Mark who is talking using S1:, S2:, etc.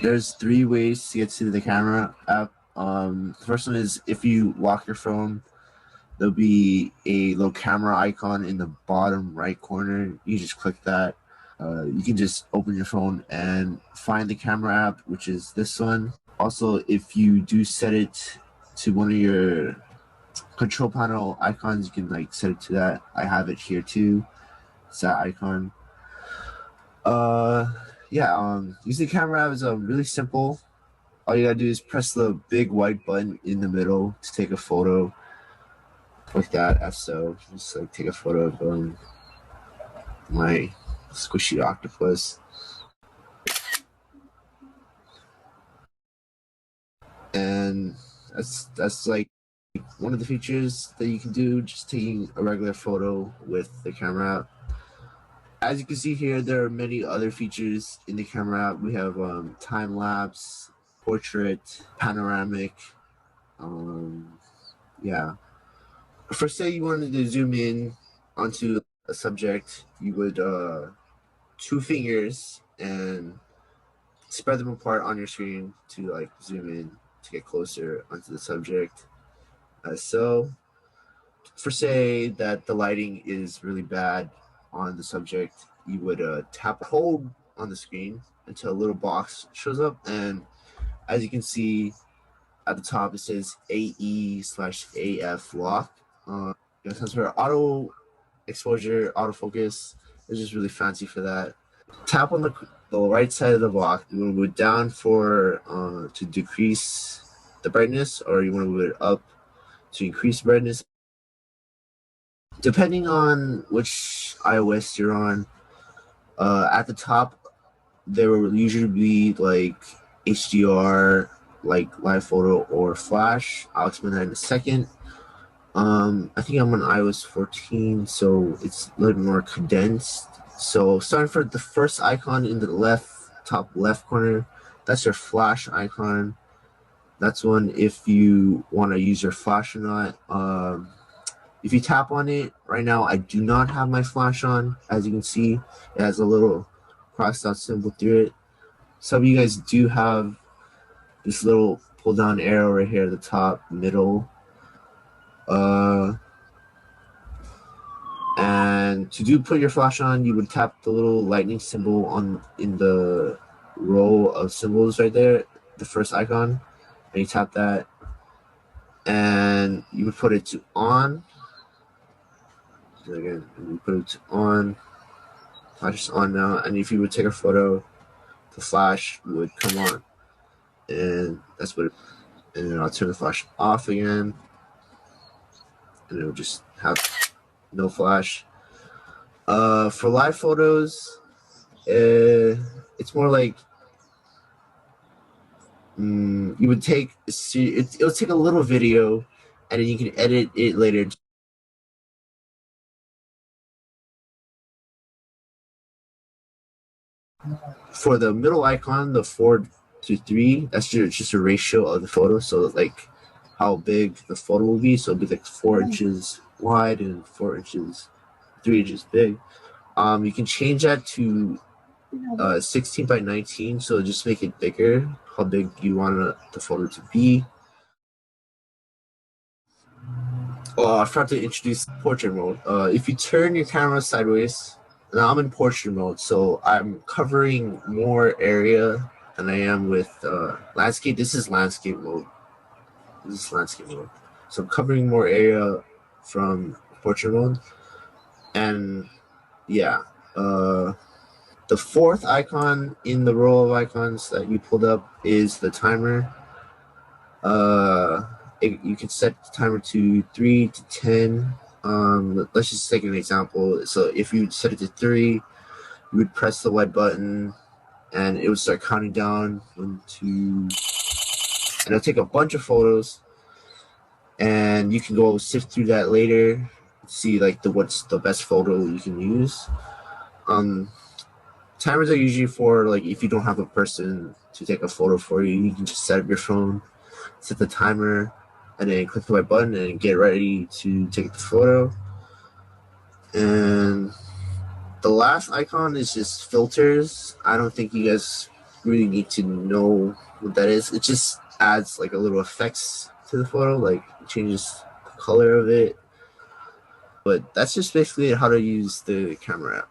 S1: There's three ways to get to the camera app. The first one is if you lock your phone, there'll be a little camera icon in the bottom right corner. You just click that. You can just open your phone and find the camera app, which is this one. Also, if you do set it to one of your control panel icons, you can like set it to that. I have it here too. It's that icon. Using the camera app is really simple. All you gotta do is press the big white button in the middle to take a photo. Like that, so just like take a photo of my squishy octopus. And that's like one of the features that you can do, just taking a regular photo with the camera app. As you can see here, there are many other features in the camera app. We have time lapse, portrait, panoramic. Yeah. For say you wanted to zoom in onto a subject, you would two fingers and spread them apart on your screen to like zoom in to get closer onto the subject. So for say that the lighting is really bad on the subject, you would tap hold on the screen until a little box shows up, and as you can see at the top it says AE/AF lock. It stands for auto exposure, autofocus. It's just really fancy for that. Tap on the right side of the box. You want to move it down for to decrease the brightness, or you want to move it up to increase brightness. Depending on which iOS you're on, at the top there will usually be like HDR, like live photo or flash. I'll explain that in a second. I think I'm on iOS 14, so it's a little more condensed. So starting for the first icon in the top left corner, that's your flash icon. That's one if you want to use your flash or not. If you tap on it, right now I do not have my flash on. As you can see, it has a little crossed out symbol through it. Some of you guys do have this little pull down arrow right here at the top middle. And to put your flash on, you would tap the little lightning symbol in the row of symbols right there, the first icon, and you tap that, and you would put it to on. So again, you put it to on. Flash is on now, and if you would take a photo, the flash would come on, and that's what. And then I'll turn the flash off again, and it'll just have no flash. For live photos, it's more like you would take it'll take a little video, and then you can edit it later. For the middle icon, the 4:3, that's just a ratio of the photo. So like how big the photo will be. So it'll be like 4 inches wide and 3 inches big. You can change that to 16 by 19, so just make it bigger, how big you want the photo to be. I forgot to introduce portrait mode. If you turn your camera sideways, now I'm in portrait mode, so I'm covering more area than I am with landscape. This is landscape mode. So I'm covering more area from portrait mode. And yeah, the fourth icon in the row of icons that you pulled up is the timer. You can set the timer to 3 to 10. Let's just take an example. So if you set it to 3, you would press the white button, and it would start counting down 1, 2, and it'll take a bunch of photos. And you can go sift through that later, see like what's the best photo you can use. Timers are usually for like if you don't have a person to take a photo for you, you can just set up your phone, set the timer, and then click the white button and get ready to take the photo. And the last icon is just filters. I don't think you guys really need to know what that is. It just adds like a little effects to the photo, like it changes the color of it. But that's just basically how to use the camera app.